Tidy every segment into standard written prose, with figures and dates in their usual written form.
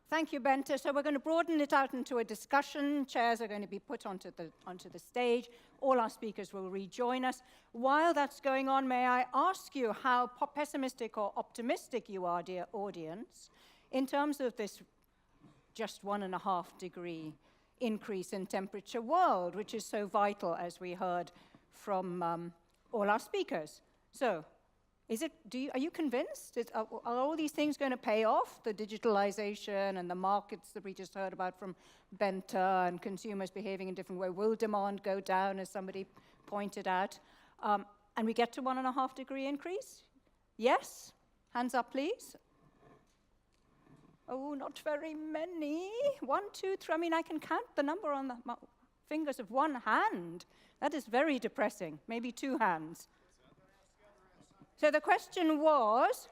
Thank you, Bente. So we're going to broaden it out into a discussion. Chairs are going to be put onto the stage. All our speakers will rejoin us. While that's going on, may I ask you how pessimistic or optimistic you are, dear audience, in terms of this just 1.5 degree increase in temperature world, which is so vital, as we heard from all our speakers. So, are you convinced? Are all these things going to pay off? The digitalization and the markets that we just heard about from Bente and consumers behaving in different ways. Will demand go down, as somebody pointed out? And we get to 1.5 degree increase? Yes? Hands up, please. Oh, not very many. 1, 2, 3. I mean, I can count the number on the fingers of one hand. That is very depressing. Maybe 2 hands. So the question was...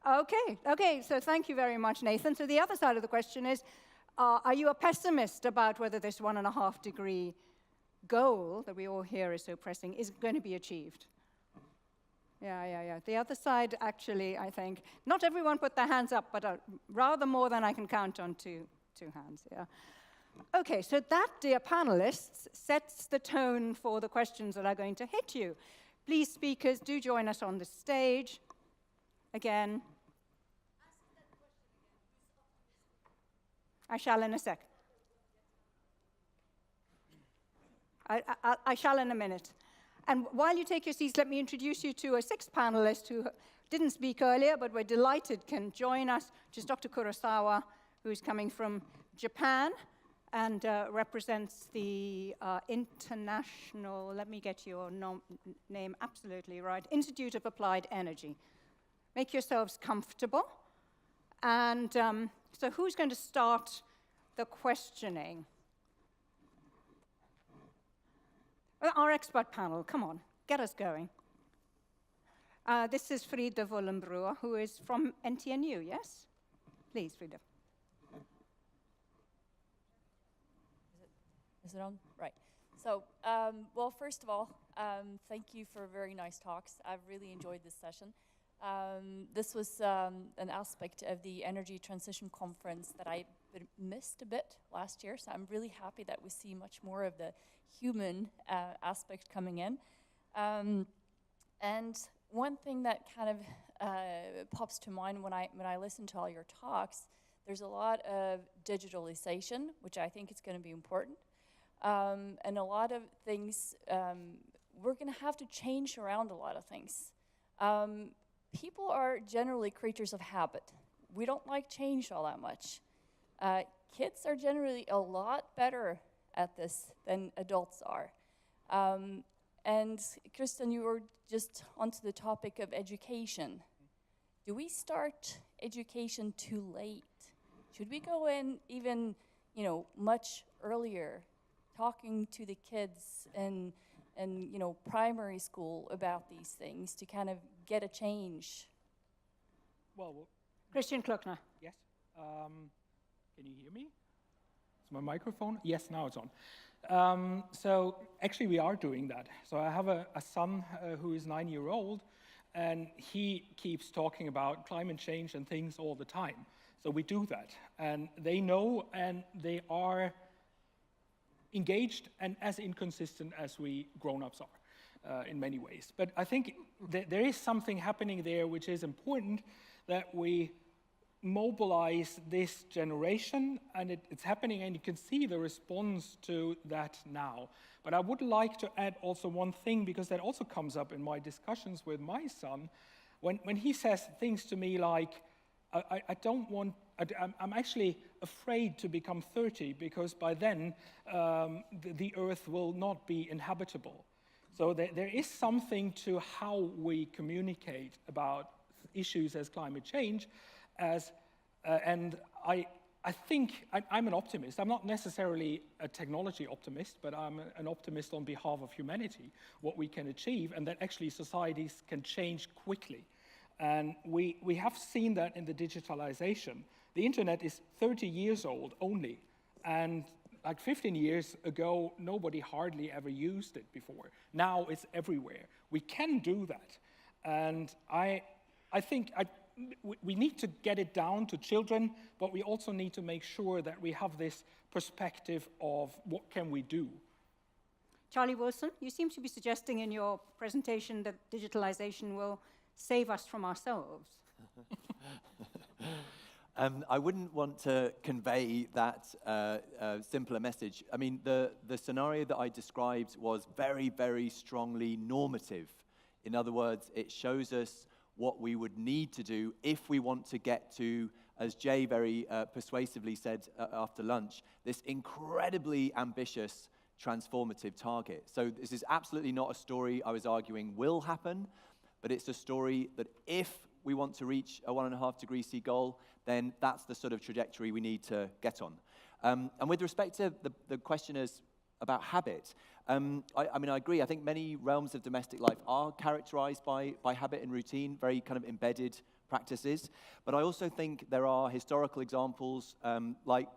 Okay, so thank you very much, Nathan. So the other side of the question is, are you a pessimist about whether this 1.5 degree goal that we all hear is so pressing is going to be achieved? Yeah. The other side, actually, I think, not everyone put their hands up, but rather more than I can count on two hands, yeah. Okay, so that, dear panelists, sets the tone for the questions that are going to hit you. Please, speakers, do join us on the stage. Again. I shall in a sec. I shall in a minute. And while you take your seats, let me introduce you to a 6th panelist who didn't speak earlier, but we're delighted can join us, which is Dr. Kurosawa, who's coming from Japan and represents the international, let me get your name absolutely right, Institute of Applied Energy. Make yourselves comfortable. And so who's going to start the questioning? Our expert panel, come on, get us going. This is Frida Wollenbruer, who is from NTNU, yes? Please, Frida. Is it on? Right. So, well, first of all, thank you for very nice talks. I've really enjoyed this session. This was an aspect of the Energy Transition Conference that I missed a bit last year, so I'm really happy that we see much more of the human aspect coming in. And one thing that kind of pops to mind when I listen to all your talks, there's a lot of digitalization, which I think is going to be important. And a lot of things, we're going to have to change around a lot of things. People are generally creatures of habit. We don't like change all that much. Kids are generally a lot better at this than adults are. And Kristen, you were just onto the topic of education. Do we start education too late? Should we go in even, much earlier, talking to the kids in primary school about these things to kind of get a change? Well, Christian Kluckner. Yes. Can you hear me? Is my microphone? Yes, now it's on. So actually we are doing that. So I have a son who is 9 years old, and he keeps talking about climate change and things all the time. So we do that, and they know, and they are engaged and as inconsistent as we grown-ups are in many ways. But I think there is something happening there which is important, that we mobilize this generation, and it's happening, and you can see the response to that now. But I would like to add also one thing, because that also comes up in my discussions with my son, when he says things to me like, I'm actually afraid to become 30, because by then the earth will not be inhabitable. So there is something to how we communicate about issues as climate change, and I think I'm an optimist. I'm not necessarily a technology optimist, but I'm an optimist on behalf of humanity, what we can achieve, and that actually societies can change quickly. And we have seen that in the digitalization. The internet is 30 years old only, and like 15 years ago, nobody hardly ever used it before. Now it's everywhere. We can do that. And I think we need to get it down to children, but we also need to make sure that we have this perspective of what can we do. Charlie Wilson, you seem to be suggesting in your presentation that digitalization will save us from ourselves. I wouldn't want to convey that simpler message. I mean, the scenario that I described was very, very strongly normative. In other words, it shows us what we would need to do if we want to get to, as Jay very persuasively said after lunch, this incredibly ambitious transformative target. So this is absolutely not a story I was arguing will happen, but it's a story that if we want to reach a 1.5 degree C goal, then that's the sort of trajectory we need to get on. And with respect to the questioners about habit, I mean, I agree. I think many realms of domestic life are characterized by habit and routine, very kind of embedded practices. But I also think there are historical examples, like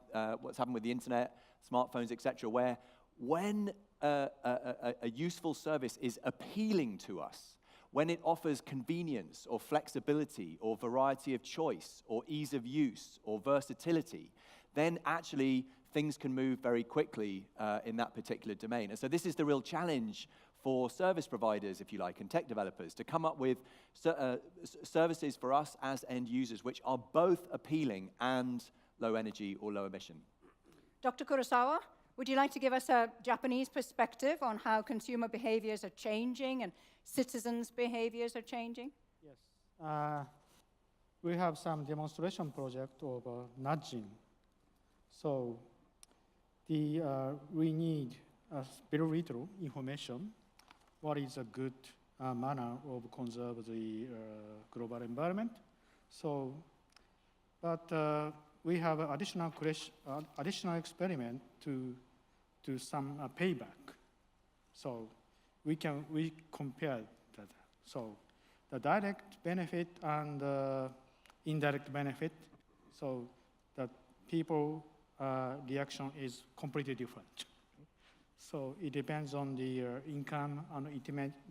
what's happened with the internet, smartphones, etc., where when a useful service is appealing to us, when it offers convenience or flexibility or variety of choice or ease of use or versatility, then actually things can move very quickly in that particular domain. And so this is the real challenge for service providers, if you like, and tech developers, to come up with services for us as end users which are both appealing and low energy or low emission. Dr. Kurosawa, would you like to give us a Japanese perspective on how consumer behaviors are changing and citizens' behaviors are changing? Yes. We have some demonstration project of nudging. So we need very little information. What is a good manner of conserve the global environment? So, but we have additional experiment to do some payback. So we compare that. So the direct benefit and indirect benefit. So that people reaction is completely different. So it depends on the income, and it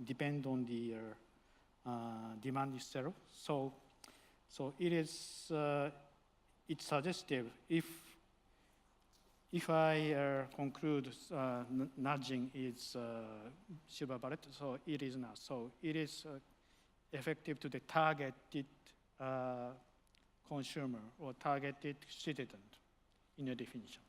depends on the demand itself. So it is it's suggestive. If I conclude nudging is silver bullet, so it is not. So it is effective to the targeted consumer or targeted citizen in a definition.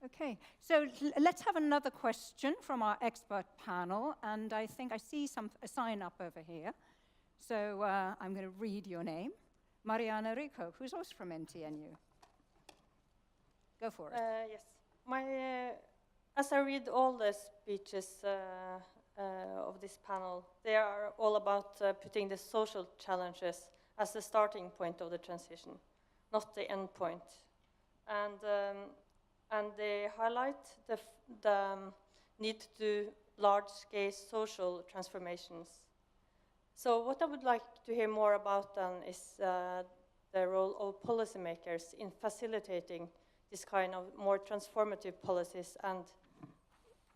Okay, so let's have another question from our expert panel, and I think I see a sign up over here. So I'm going to read your name. Mariana Rico, who's also from NTNU. Go for it. Yes. As I read all the speeches of this panel, they are all about putting the social challenges as the starting point of the transition, not the end point. And they highlight the need to do large-scale social transformations. So what I would like to hear more about then is the role of policymakers in facilitating this kind of more transformative policies and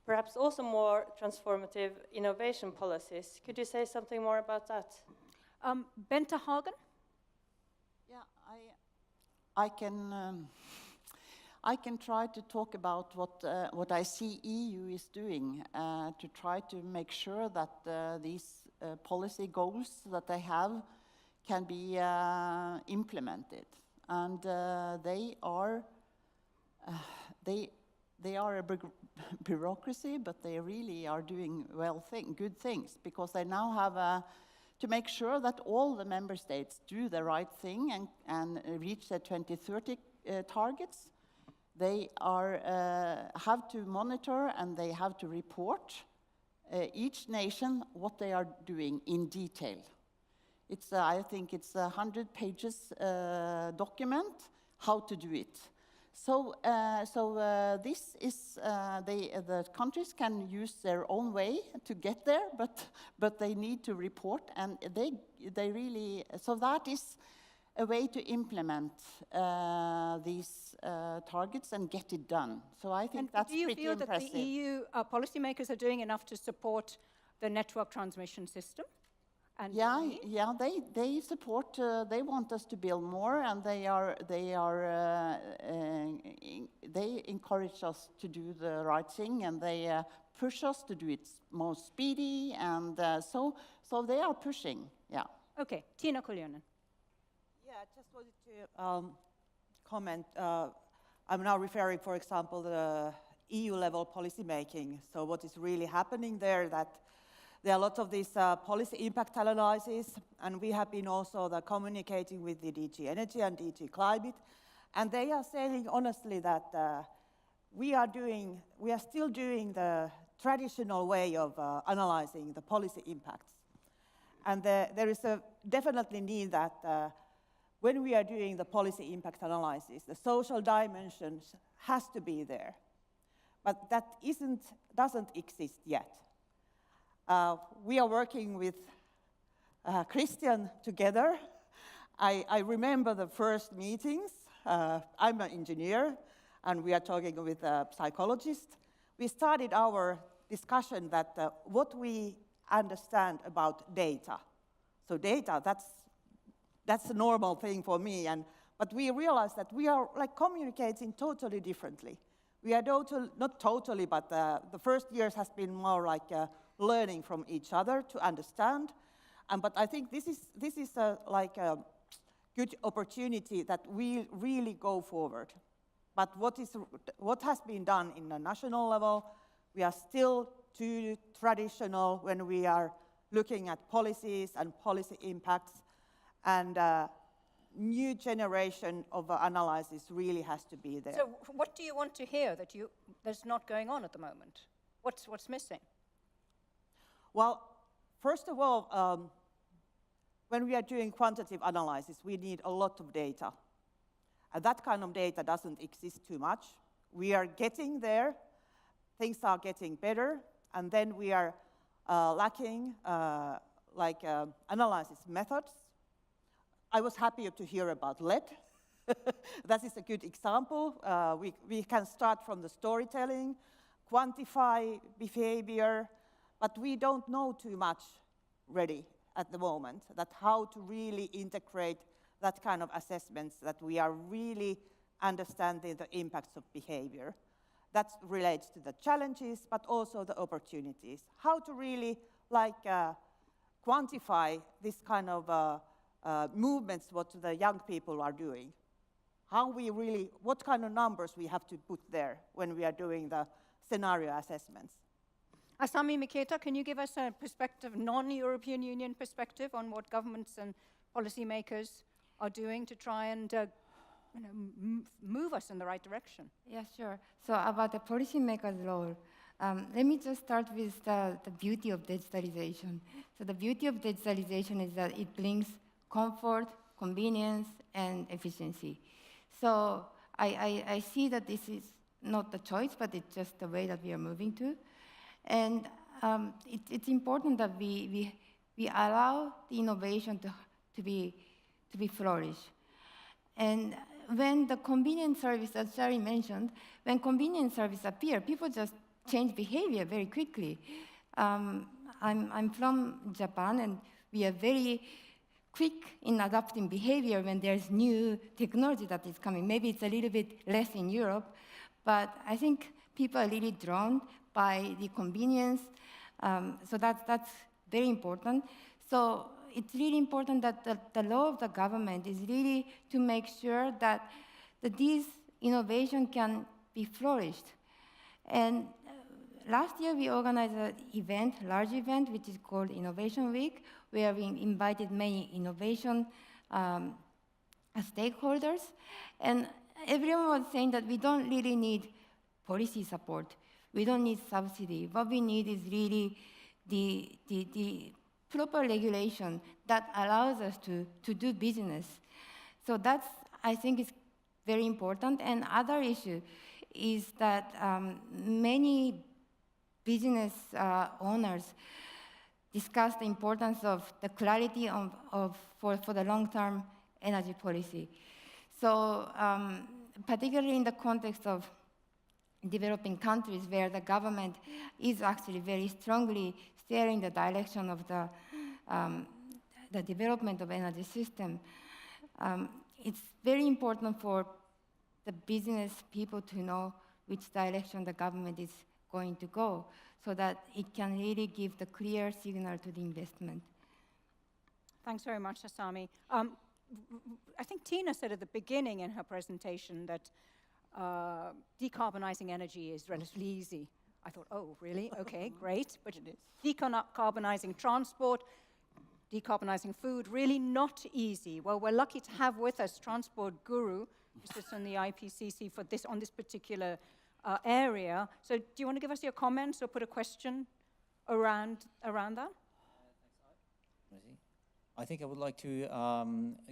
perhaps also more transformative innovation policies. Could you say something more about that? Bente Hagen? Yeah, I can try to talk about what I see EU is doing to try to make sure that these policy goals that they have can be implemented, and they are a bureaucracy, but they really are doing good things, because they now have to make sure that all the member states do the right thing and reach their 2030 targets. They have to monitor and they have to report each nation what they are doing in detail. I think it's a 100 pages document how to do it. So this is the countries can use their own way to get there, but they need to report, and they really, so that is a way to implement these targets and get it done. So I think that's pretty impressive. Do you feel that the EU policymakers are doing enough to support the network transmission system? And Yeah, they support, they want us to build more, and they encourage us to do the right thing, and they push us to do it more speedy, and so they are pushing, yeah. Okay, Tiina Kuljonen. Yeah, I just wanted to comment. I'm now referring, for example, the EU-level policy making. So what is really happening there, that there are a lot of these policy impact analyses, and we have been also communicating with the DG Energy and DG Climate, and they are saying honestly that we are still doing the traditional way of analyzing the policy impacts. And there is a definitely need that when we are doing the policy impact analysis, the social dimensions has to be there. But that doesn't exist yet. We are working with Christian together. I remember the first meetings. I'm an engineer, and we are talking with a psychologist. We started our discussion that what we understand about data. So data, that's a normal thing for me, but we realized that we are communicating totally differently. We are not totally, but the first years has been more like learning from each other to understand. But I think this is a good opportunity that we really go forward. But what has been done in the national level, we are still too traditional when we are looking at policies and policy impacts, and new generation of analysis really has to be there. So what do you want to hear that's not going on at the moment? What's missing? Well, first of all, when we are doing quantitative analysis, we need a lot of data. And that kind of data doesn't exist too much. We are getting there, things are getting better, and then we are lacking analysis methods. I was happy to hear about lead. That is a good example. We can start from the storytelling, quantify behavior, but we don't know too much ready at the moment, that how to really integrate that kind of assessments, that we are really understanding the impacts of behavior. That relates to the challenges, but also the opportunities. How to really quantify this kind of movements, what the young people are doing. What kind of numbers we have to put there when we are doing the scenario assessments. Asami Miketa, can you give us a perspective, non-European Union perspective, on what governments and policymakers are doing to try and move us in the right direction? Yeah, sure. So about the policymaker's role, let me just start with the beauty of digitalization. So the beauty of digitalization is that it brings comfort, convenience, and efficiency. So I see that this is not the choice, but it's just the way that we are moving to. And it's important that we allow the innovation to be flourish. And when the convenience service, as Shari mentioned, when convenience service appear, people just change behavior very quickly. I'm from Japan, and we are very quick in adapting behavior when there's new technology that is coming. Maybe it's a little bit less in Europe, but I think people are really drawn by the convenience. So that's very important. So it's really important that the law of the government is really to make sure that these innovation can be flourished. And last year we organized an event, large event, which is called Innovation Week, where we invited many innovation stakeholders. And everyone was saying that we don't really need policy support. We don't need subsidy. What we need is really the proper regulation that allows us to do business. So that's, I think, is very important. And other issue is that many business owners discuss the importance of the clarity for the long-term energy policy. So particularly in the context of developing countries where the government is actually very strongly steering the direction of the the development of energy system, it's very important for the business people to know which direction the government is going to go, so that it can really give the clear signal to the investment. Thanks very much, Asami. I think Tina said at the beginning in her presentation that decarbonizing energy is relatively easy. I thought, oh, really? Okay, great. But decarbonizing transport, decarbonizing food, really not easy. Well, we're lucky to have with us transport guru, who sits on the IPCC for this, on this particular area. So do you want to give us your comments or put a question around that? I think I would like to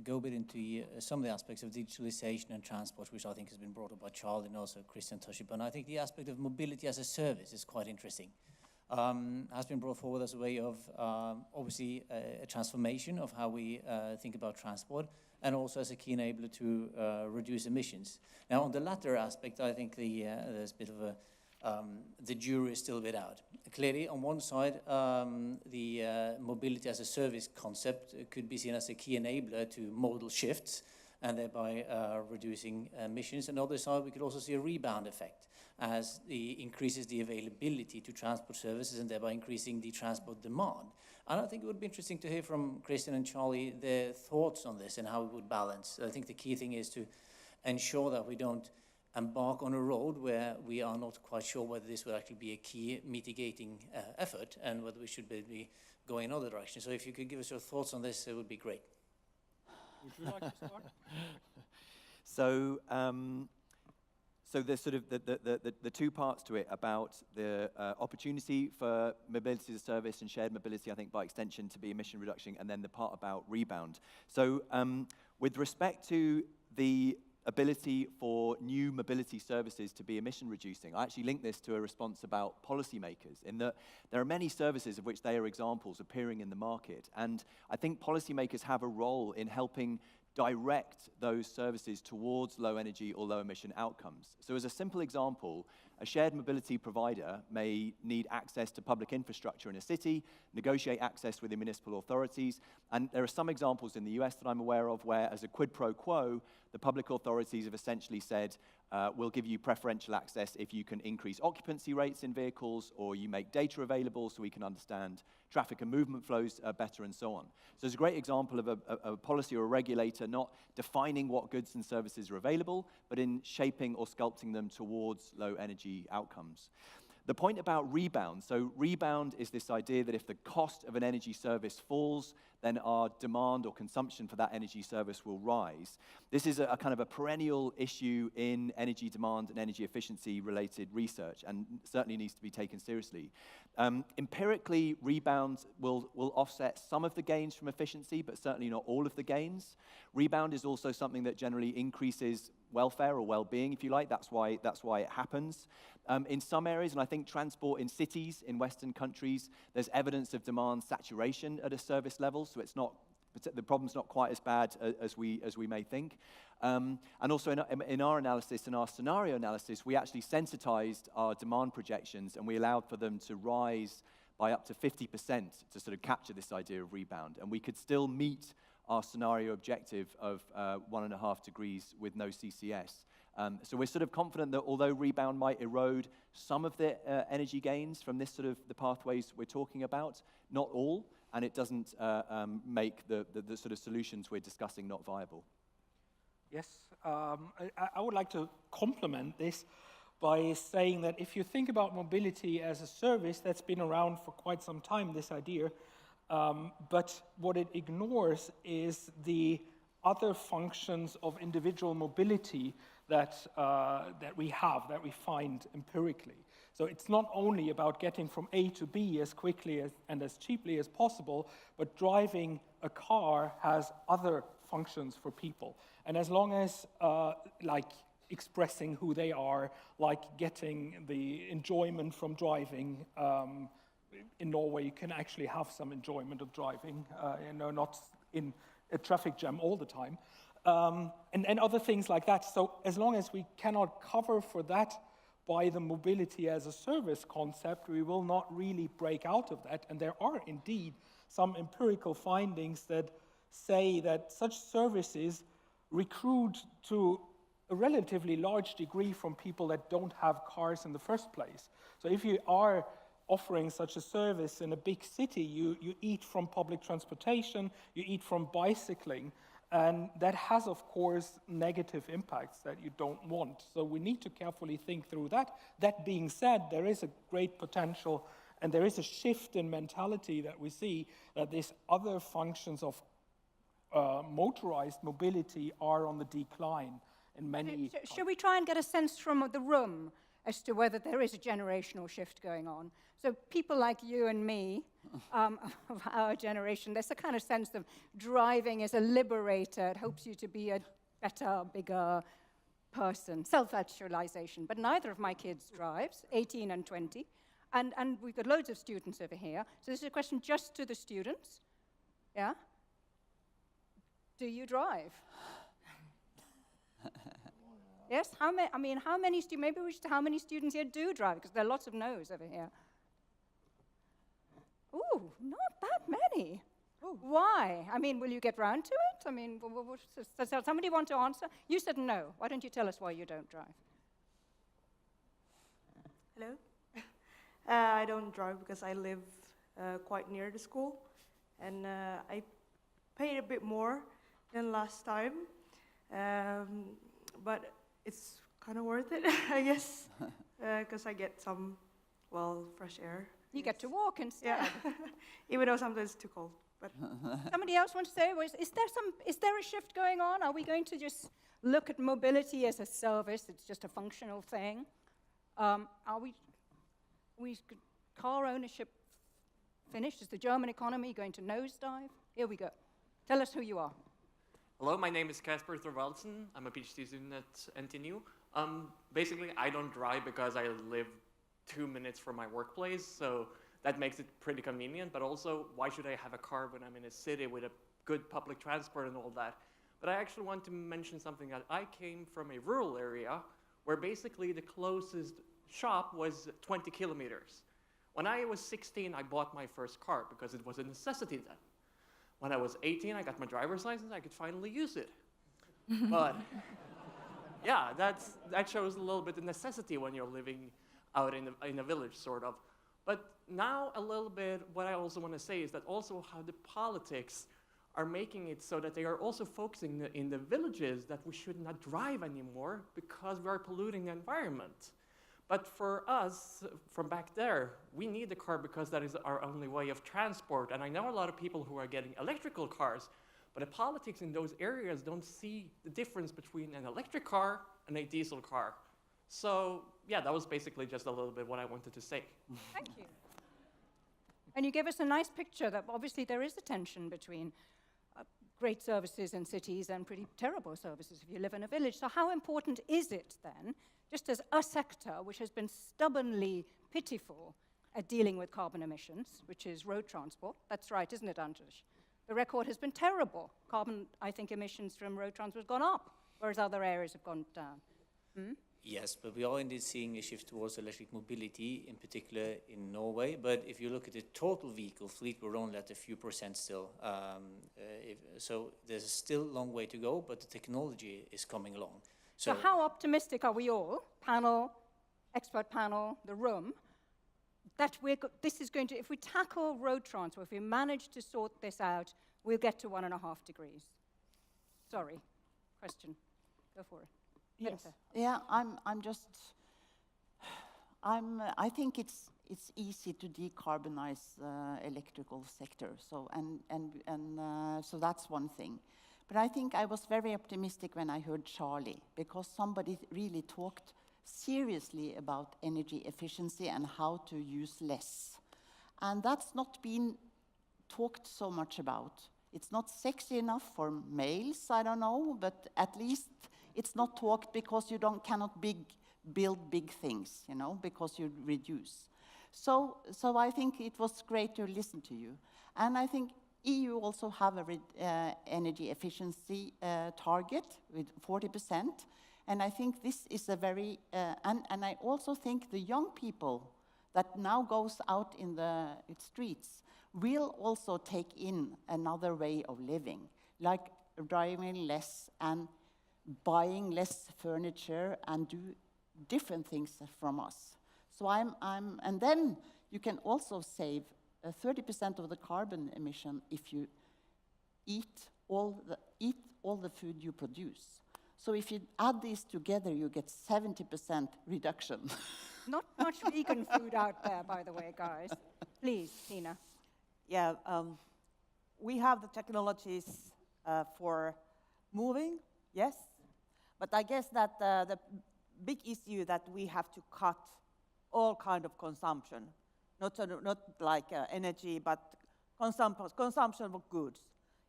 go a bit into some of the aspects of digitalization and transport, which I think has been brought up by Charlie and also Christian touched upon. I think the aspect of mobility as a service is quite interesting. Has been brought forward as a way of, obviously, a transformation of how we think about transport, and also as a key enabler to reduce emissions. Now, on the latter aspect, I think there's a bit of a, the jury is still a bit out. Clearly, on one side, the mobility as a service concept could be seen as a key enabler to modal shifts and thereby reducing emissions. On the other side, we could also see a rebound effect as it increases the availability to transport services and thereby increasing the transport demand. And I think it would be interesting to hear from Christian and Charlie their thoughts on this and how it would balance. I think the key thing is to ensure that we don't embark on a road where we are not quite sure whether this would actually be a key mitigating effort and whether we should be going in other directions. So if you could give us your thoughts on this, it would be great. Would you like to start? So there's sort of the two parts to it about the opportunity for mobility as a service and shared mobility, I think by extension to be emission reduction, and then the part about rebound. So with respect to the ability for new mobility services to be emission reducing, I actually link this to a response about policymakers, in that there are many services of which they are examples appearing in the market. And I think policymakers have a role in helping direct those services towards low energy or low emission outcomes. So as a simple example, a shared mobility provider may need access to public infrastructure in a city, negotiate access with the municipal authorities, and there are some examples in the US that I'm aware of where, as a quid pro quo, the public authorities have essentially said, we'll give you preferential access if you can increase occupancy rates in vehicles, or you make data available so we can understand traffic and movement flows better, and so on. So it's a great example of a policy or a regulator not defining what goods and services are available, but in shaping or sculpting them towards low energy outcomes. The point about rebound, so rebound is this idea that if the cost of an energy service falls, then our demand or consumption for that energy service will rise. This is a kind of a perennial issue in energy demand and energy efficiency related research, and certainly needs to be taken seriously. Empirically, rebound will offset some of the gains from efficiency, but certainly not all of the gains. Rebound is also something that generally increases welfare or well-being, if you like. That's why it happens. In some areas, and I think transport in cities in Western countries, there's evidence of demand saturation at a service level, so it's not, the problem's not quite as bad as we may think. And also in our analysis, in our scenario analysis, we actually sensitized our demand projections, and we allowed for them to rise by up to 50% to sort of capture this idea of rebound. And we could still meet our scenario objective of 1.5 degrees with no CCS. So we're sort of confident that although rebound might erode some of the energy gains from this sort of the pathways we're talking about, not all, and it doesn't make the sort of solutions we're discussing not viable. Yes, I would like to complement this by saying that if you think about mobility as a service, that's been around for quite some time, this idea, but what it ignores is the other functions of individual mobility that we find empirically. So it's not only about getting from A to B as quickly and as cheaply as possible, but driving a car has other functions for people. And as long as, like expressing who they are, like getting the enjoyment from driving, in Norway, you can actually have some enjoyment of driving, not in a traffic jam all the time, and other things like that. So as long as we cannot cover for that by the mobility as a service concept, we will not really break out of that. And there are indeed some empirical findings that say that such services recruit to a relatively large degree from people that don't have cars in the first place. So if you are offering such a service in a big city, you eat from public transportation, you eat from bicycling, and that has, of course, negative impacts that you don't want. So we need to carefully think through that. That being said, there is a great potential, and there is a shift in mentality that we see that these other functions of motorized mobility are on the decline in many. Should we try and get a sense from the room as to whether there is a generational shift going on? So people like you and me, of our generation, there's a kind of sense of driving as a liberator. It helps you to be a better, bigger person, self-actualization. But neither of my kids drives, 18 and 20. And we've got loads of students over here. So this is a question just to the students. Yeah? Do you drive? Yes? How many maybe we should, how many students here do drive? Because there are lots of no's over here. Ooh, not that many. Ooh. Why? I mean, will you get round to it? I mean, does somebody want to answer? You said no. Why don't you tell us why you don't drive? Hello? I don't drive because I live quite near the school, and I paid a bit more than last time, but it's kind of worth it, I guess, because I get some, well, fresh air. You get to walk instead. Yeah, even though sometimes it's too cold. But somebody else wants to say, is there a shift going on? Are we going to just look at mobility as a service? It's just a functional thing. Are we car ownership finished? Is the German economy going to nosedive? Here we go. Tell us who you are. Hello, my name is Casper Thorvaldsen. I'm a PhD student at NTNU. Basically, I don't drive because I live 2 minutes from my workplace, so that makes it pretty convenient. But also, why should I have a car when I'm in a city with a good public transport and all that? But I actually want to mention something that I came from a rural area where basically the closest shop was 20 kilometers. When I was 16, I bought my first car because it was a necessity then. When I was 18, I got my driver's license, I could finally use it. But yeah, that shows a little bit the necessity when you're living out in a village, sort of. But now a little bit, what I also want to say is that also how the politics are making it so that they are also focusing in the villages that we should not drive anymore because we are polluting the environment. But for us, from back there, we need a car because that is our only way of transport. And I know a lot of people who are getting electrical cars, but the politics in those areas don't see the difference between an electric car and a diesel car. So yeah, that was basically just a little bit what I wanted to say. Thank you. And you gave us a nice picture that obviously there is a tension between great services in cities and pretty terrible services if you live in a village. So how important is it then, just as a sector which has been stubbornly pitiful at dealing with carbon emissions, which is road transport? That's right, isn't it, Anders? The record has been terrible. Carbon, I think, emissions from road transport have gone up, whereas other areas have gone down. Hmm? Yes, but we are indeed seeing a shift towards electric mobility, in particular in Norway. But if you look at the total vehicle fleet, we're only at a few percent still. So there's still a long way to go, but the technology is coming along. So how optimistic are we all, panel, expert panel, the room, that this is going to, if we tackle road transport, if we manage to sort this out, we'll get to 1.5 degrees? Sorry, question. Go for it. Yes. Yeah, I think it's easy to decarbonize electrical sector. So so that's one thing. But I think I was very optimistic when I heard Charlie, because somebody really talked seriously about energy efficiency and how to use less. And that's not been talked so much about. It's not sexy enough for males, I don't know, but at least it's not talked because you cannot build big things, you know, because you reduce. So I think it was great to listen to you. And I think EU also have a energy efficiency target with 40%. And I think this is a very, and I also think the young people that now goes out in the streets will also take in another way of living, like driving less and buying less furniture and do different things from us. So and then you can also save 30% of the carbon emission if you eat all the food you produce. So if you add these together, you get 70% reduction. Not much vegan food out there, by the way, guys. Please, Tina. Yeah, we have the technologies for moving, yes, but I guess that the big issue that we have to cut all kind of consumption, not like energy, but consumption of goods.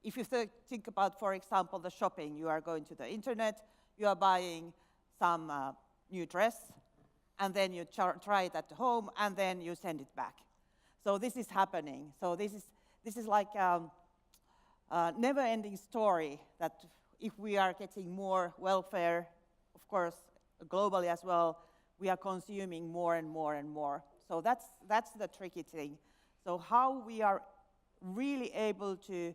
If you think about, for example, the shopping, you are going to the internet, you are buying some new dress, and then you try it at home, and then you send it back. So this is happening. So this is like a never-ending story that if we are getting more welfare, of course, globally as well, we are consuming more and more and more. So that's the tricky thing. So how we are really able to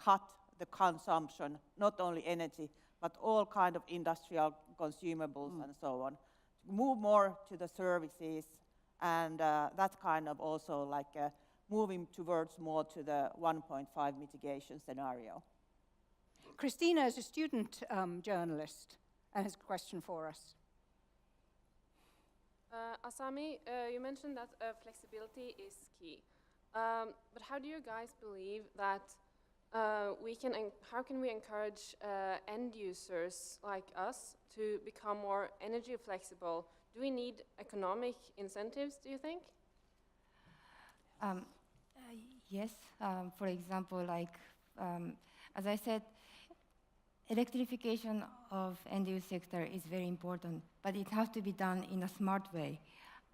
cut the consumption, not only energy, but all kind of industrial consumables and so on. Move more to the services, and that's kind of also like moving towards more to the 1.5 mitigation scenario. Christina is a student journalist and has a question for us. Asami, you mentioned that flexibility is key. But how do you guys believe that how can we encourage end users like us to become more energy flexible? Do we need economic incentives, do you think? Yes. For example, like, as I said, electrification of end-use sector is very important, but it has to be done in a smart way.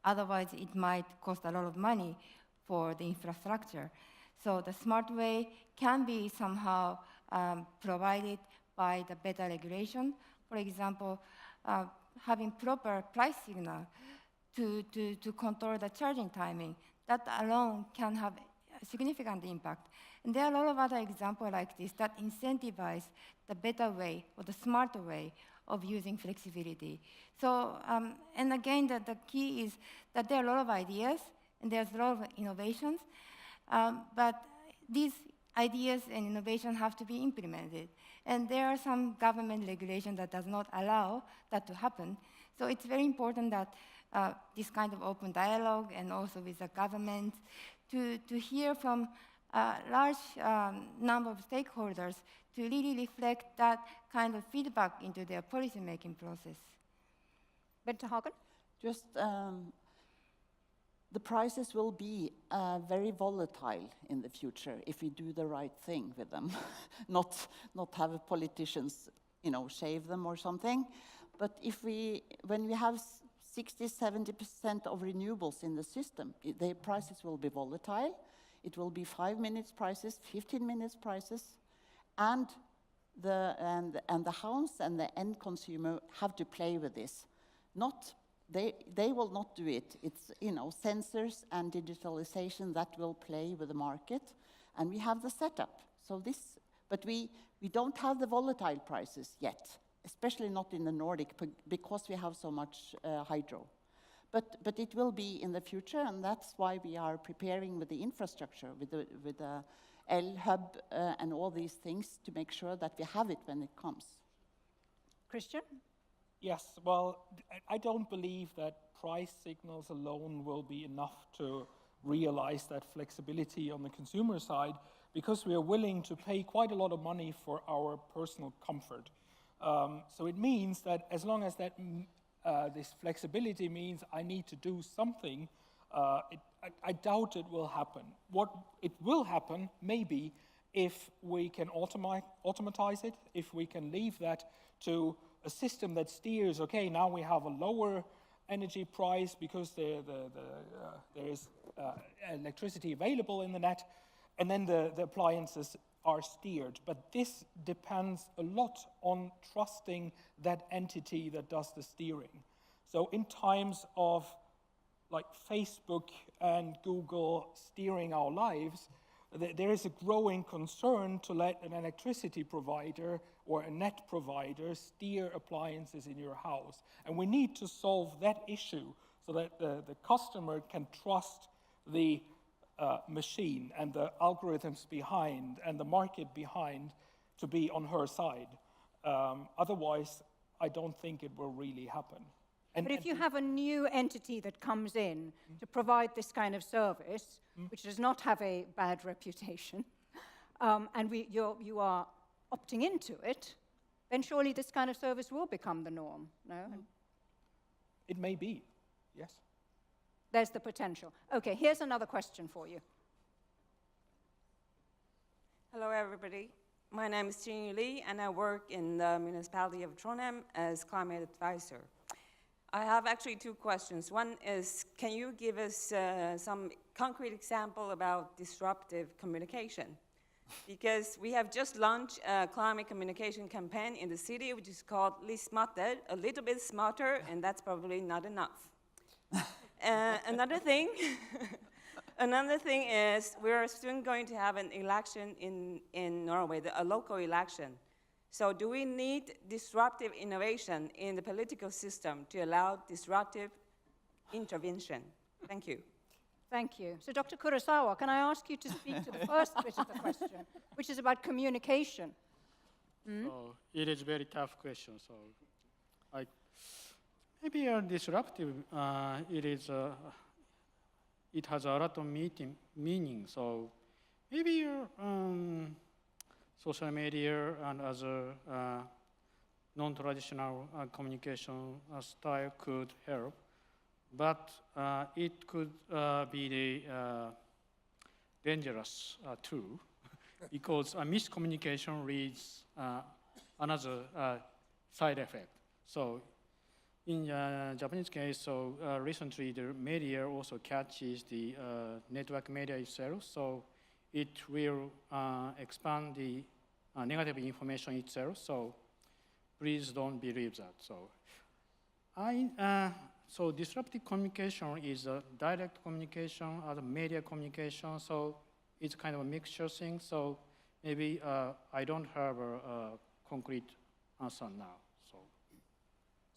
Otherwise, it might cost a lot of money for the infrastructure. So the smart way can be somehow provided by the better regulation. For example, having proper price signal to control the charging timing. That alone can have a significant impact. And there are a lot of other examples like this that incentivize the better way or the smarter way of using flexibility. So, and again, the key is that there are a lot of ideas and there's a lot of innovations, but these ideas and innovations have to be implemented. And there are some government regulations that does not allow that to happen. So it's very important that this kind of open dialogue and also with the government to hear from a large number of stakeholders to really reflect that kind of feedback into their policy-making process. Bente Hagen? Just the prices will be very volatile in the future if we do the right thing with them, not have politicians, shave them or something. But when we have 60–70% of renewables in the system, the prices will be volatile. It will be 5 minutes prices, 15 minutes prices, and the house and the end consumer have to play with this. They will not do it. It's sensors and digitalization that will play with the market, and we have the setup. But we don't have the volatile prices yet, especially not in the Nordic because we have so much hydro. But it will be in the future, and that's why we are preparing with the infrastructure, with the L-hub and all these things to make sure that we have it when it comes. Christian? Yes, well, I don't believe that price signals alone will be enough to realize that flexibility on the consumer side, because we are willing to pay quite a lot of money for our personal comfort. So it means that as long as this flexibility means I need to do something, I doubt it will happen. What it will happen, maybe, if we can automatize it, if we can leave that to a system that steers, okay, now we have a lower energy price because there is electricity available in the net, and then the appliances are steered. But this depends a lot on trusting that entity that does the steering. So in times of like Facebook and Google steering our lives, there is a growing concern to let an electricity provider or a net provider steer appliances in your house. And we need to solve that issue so that the customer can trust the machine and the algorithms behind and the market behind to be on her side. Otherwise, I don't think it will really happen. But if you have a new entity that comes in to provide this kind of service, which does not have a bad reputation, and you are opting into it, then surely this kind of service will become the norm, no? It may be, yes. There's the potential. Okay, here's another question for you. Hello, everybody. My name is Jean Lee, and I work in the municipality of Trondheim as climate advisor. I have actually two questions. One is, can you give us some concrete example about disruptive communication? Because we have just launched a climate communication campaign in the city, which is called Litt smartere, a little bit smarter, and that's probably not enough. Another thing is we are soon going to have an election in Norway, a local election. So do we need disruptive innovation in the political system to allow disruptive intervention? Thank you. Thank you. So Dr. Kurosawa, can I ask you to speak to the first bit of the question, which is about communication? So it is a very tough question. So maybe disruptive, it has a lot of meaning. So maybe social media and other non-traditional communication style could help, but it could be dangerous too, because miscommunication leads another side effect. So in Japanese case, so recently the media also catches the network media itself, so it will expand the negative information itself, so please don't believe that. So disruptive communication is a direct communication, other media communication, so it's kind of a mixture thing, so maybe I don't have a concrete answer now.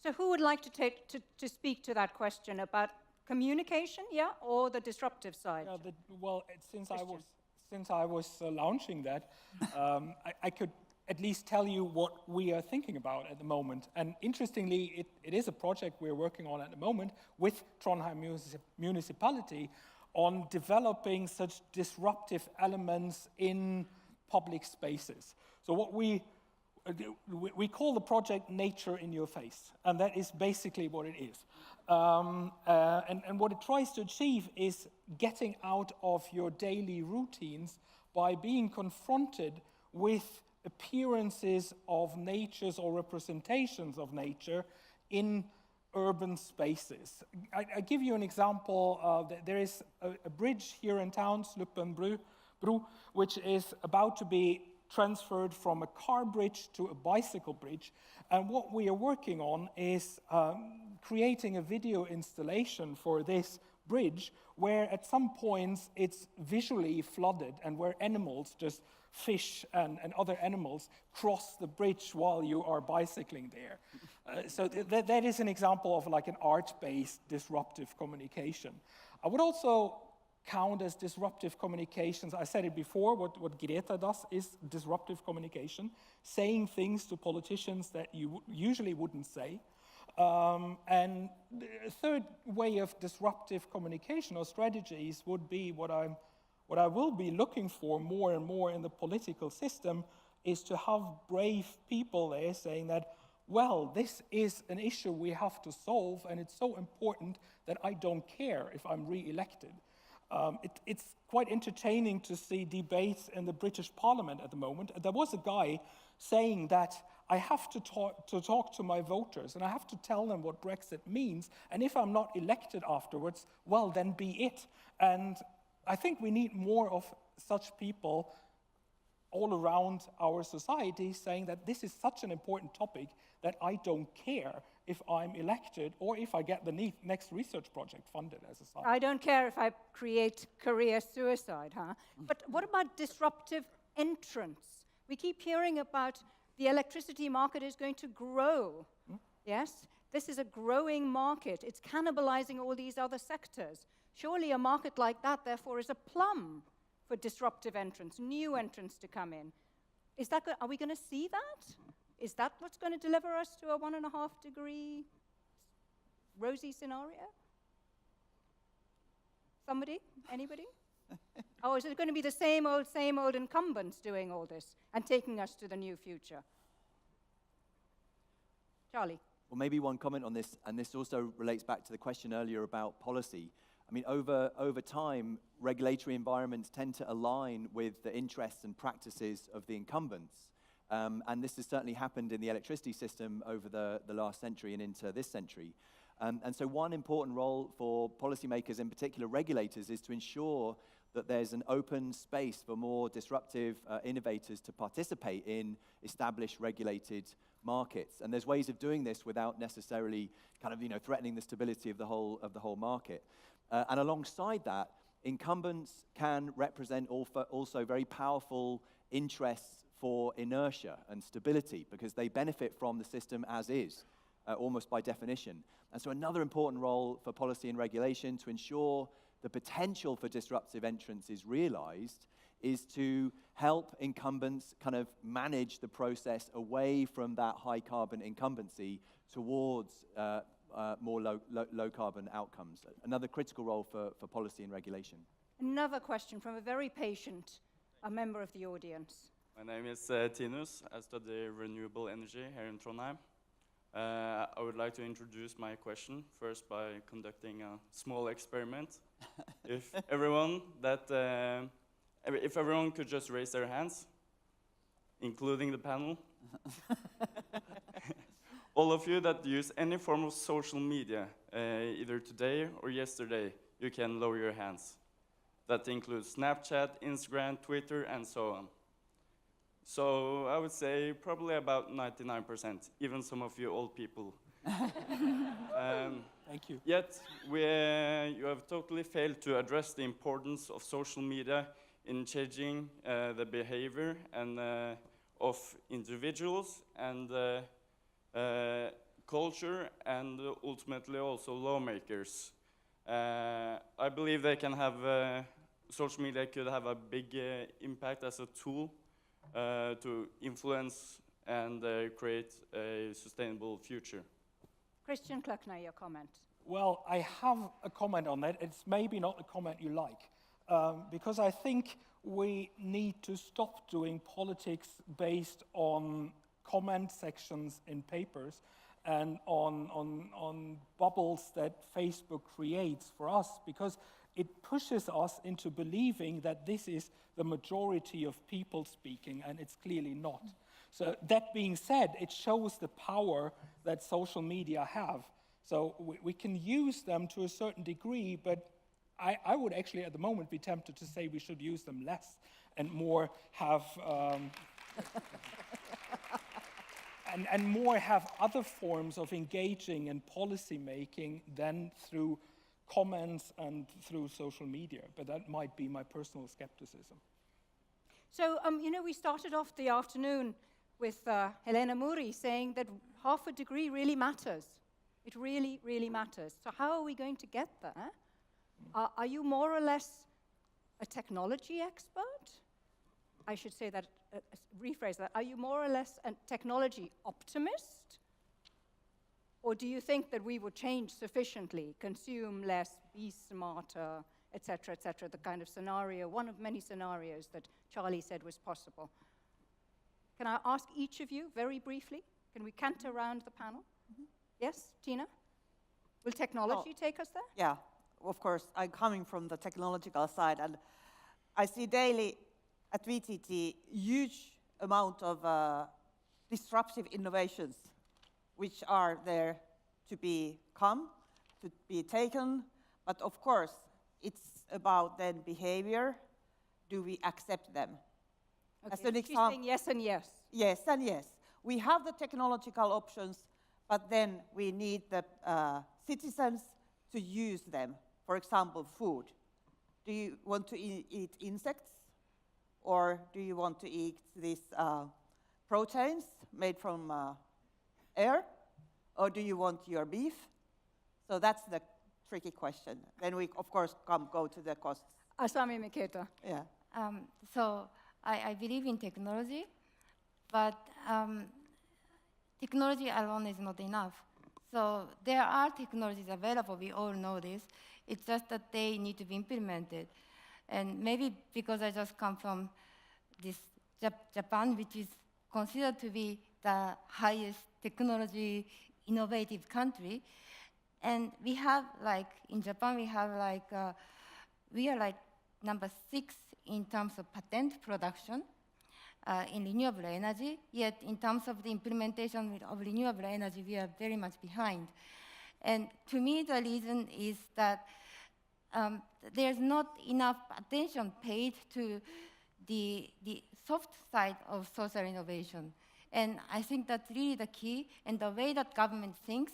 So who would like to speak to that question about communication, yeah, or the disruptive side? Well, since I was launching that, I could at least tell you what we are thinking about at the moment. And interestingly, it is a project we're working on at the moment with Trondheim municipality on developing such disruptive elements in public spaces. So what we call the project Nature in Your Face, and that is basically what it is. And what it tries to achieve is getting out of your daily routines by being confronted with appearances of natures or representations of nature in urban spaces. I give you an example. There is a bridge here in town, Sluppenbru, which is about to be transferred from a car bridge to a bicycle bridge. And what we are working on is creating a video installation for this bridge where at some points it's visually flooded and where animals, just fish and other animals, cross the bridge while you are bicycling there. So that is an example of like an art-based disruptive communication. I would also count as disruptive communications. I said it before, what Greta does is disruptive communication, saying things to politicians that you usually wouldn't say. And the third way of disruptive communication or strategies would be what I will be looking for more and more in the political system is to have brave people there saying that, well, this is an issue we have to solve and it's so important that I don't care if I'm re-elected. It's quite entertaining to see debates in the British Parliament at the moment. There was a guy saying that I have to talk to my voters and I have to tell them what Brexit means, and if I'm not elected afterwards, well, then be it. And I think we need more of such people all around our society saying that this is such an important topic that I don't care if I'm elected or if I get the next research project funded as a scientist. I don't care if I create career suicide, huh? But what about disruptive entrants? We keep hearing about the electricity market is going to grow. Yes? This is a growing market. It's cannibalizing all these other sectors. Surely a market like that, therefore, is a plum for disruptive entrants, new entrants to come in. Are we going to see that? Is that what's going to deliver us to a 1.5 degree rosy scenario? Somebody? Anybody? Oh, is it going to be the same old incumbents doing all this and taking us to the new future? Charlie? Well, maybe one comment on this, and this also relates back to the question earlier about policy. I mean, over time, regulatory environments tend to align with the interests and practices of the incumbents. And this has certainly happened in the electricity system over the last century and into this century. And so one important role for policymakers, in particular regulators, is to ensure that there's an open space for more disruptive innovators to participate in established regulated markets. And there's ways of doing this without necessarily kind of, threatening the stability of the whole market. And alongside that, incumbents can represent also very powerful interests for inertia and stability because they benefit from the system as is, almost by definition. And so another important role for policy and regulation to ensure the potential for disruptive entrants is realized is to help incumbents kind of manage the process away from that high carbon incumbency towards more low carbon outcomes. Another critical role for policy and regulation. Another question from a very patient, a member of the audience. My name is Tinus. I study renewable energy here in Trondheim. I would like to introduce my question first by conducting a small experiment. If everyone could just raise their hands, including the panel, all of you that use any form of social media, either today or yesterday, you can lower your hands. That includes Snapchat, Instagram, Twitter, and so on. So I would say probably about 99%, even some of you old people. Thank you. Yet, you have totally failed to address the importance of social media in changing the behavior of individuals and culture and ultimately also lawmakers. I believe they can have, social media could have a big impact as a tool to influence and create a sustainable future. Christian Klöckner, your comment. Well, I have a comment on that. It's maybe not the comment you like, because I think we need to stop doing politics based on comment sections in papers and on bubbles that Facebook creates for us, because it pushes us into believing that this is the majority of people speaking, and it's clearly not. So that being said, it shows the power that social media have. So we can use them to a certain degree, but I would actually at the moment be tempted to say we should use them less and more have and more have other forms of engaging in policy making than through comments and through social media. But that might be my personal skepticism. So, we started off the afternoon with Helena Muri saying that 0.5 degree really matters. It really, really matters. So how are we going to get there? Are you more or less a technology expert? I should say that, rephrase that. Are you more or less a technology optimist? Or do you think that we would change sufficiently, consume less, be smarter, et cetera, the kind of scenario, one of many scenarios that Charlie said was possible? Can I ask each of you very briefly? Can we canter around the panel? Mm-hmm. Yes, Tina? Will technology take us there? Yeah, of course. I'm coming from the technological side, and I see daily at VTT huge amount of disruptive innovations which are there to be taken. But of course, it's about then behavior. Do we accept them? As an She's example, saying yes and yes. yes and yes. We have the technological options, but then we need the citizens to use them. For example, food. Do you want to eat insects? Or do you want to eat these proteins made from air? Or do you want your beef? So that's the tricky question. Then we, of course, go to the costs. Asami Miketa. Yeah. So I believe in technology, but technology alone is not enough. So there are technologies available, we all know this. It's just that they need to be implemented. And maybe because I just come from this Japan, which is considered to be the highest technology innovative country. And we have in Japan, we have we are number 6 in terms of patent production in renewable energy, yet in terms of the implementation of renewable energy, we are very much behind. And to me, the reason is that there's not enough attention paid to the soft side of social innovation. And I think that's really the key, and the way that government thinks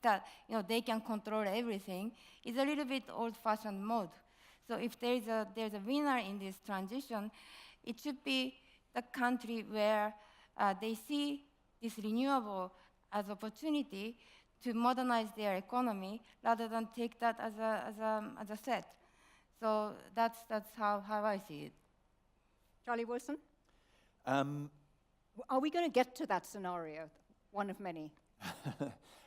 that they can control everything is a little bit old-fashioned mode. So if there's a winner in this transition, it should be the country where they see this renewable as opportunity to modernize their economy rather than take that as a threat. So that's how I see it. Charlie Wilson? Are we going to get to that scenario, one of many?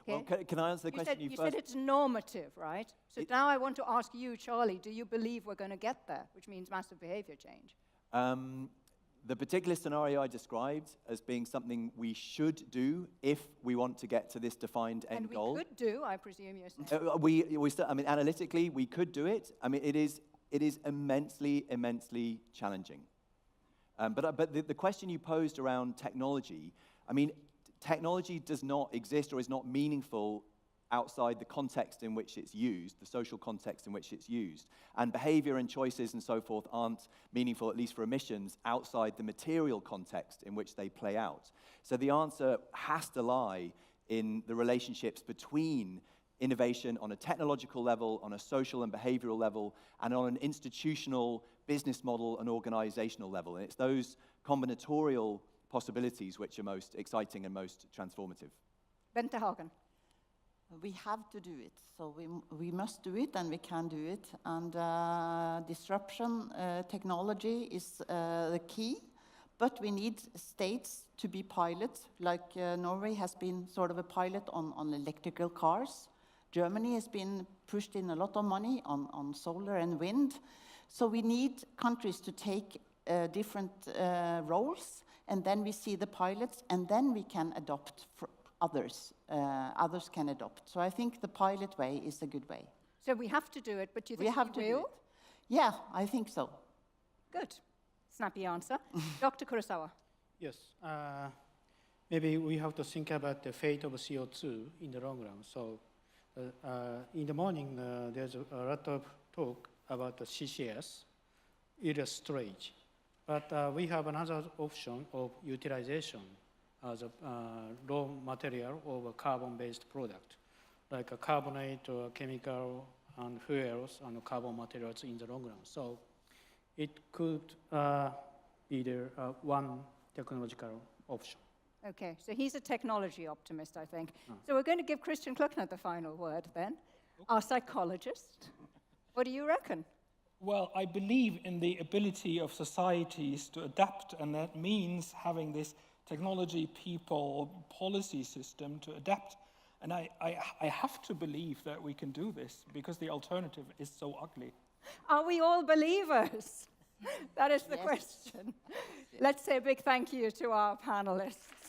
Well, can I answer the question you first? said it's normative, right? So now I want to ask you, Charlie, do you believe we're going to get there, which means massive behavior change? The particular scenario I described as being something we should do if we want to get to this defined end goal. And we could do, I presume you're saying. Analytically, we could do it. It is immensely challenging. But the question you posed around technology, technology does not exist or is not meaningful outside the context in which it's used, the social context in which it's used. And behavior and choices and so forth aren't meaningful, at least for emissions, outside the material context in which they play out. So the answer has to lie in the relationships between innovation on a technological level, on a social and behavioral level, and on an institutional business model and organizational level. And it's those combinatorial possibilities which are most exciting and most transformative. Bente Hagen. We have to do it, so we must do it, and we can do it. And disruption technology is the key, but we need states to be pilots, like Norway has been sort of a pilot on electrical cars. Germany has been pushed in a lot of money on solar and wind. So we need countries to take different roles, and then we see the pilots, and then we can adopt others. Others can adopt. So I think the pilot way is a good way. So we have to do it, but do you think we will? Yeah, I think so. Good. Snappy answer. Dr. Kurosawa. Yes. Maybe we have to think about the fate of CO2 in the long run. So in the morning, there's a lot of talk about the CCS, storage. But we have another option of utilization as a raw material of a carbon-based product, like a carbonate or chemical and fuels and carbon materials in the long run. So it could be the one technological option. Okay, so he's a technology optimist, I think. So we're going to give Christian Kluckner the final word then, our psychologist. What do you reckon? Well, I believe in the ability of societies to adapt, and that means having this technology, people, policy system to adapt. And I have to believe that we can do this because the alternative is so ugly. Are we all believers? That is the question. Let's say a big thank you to our panelists.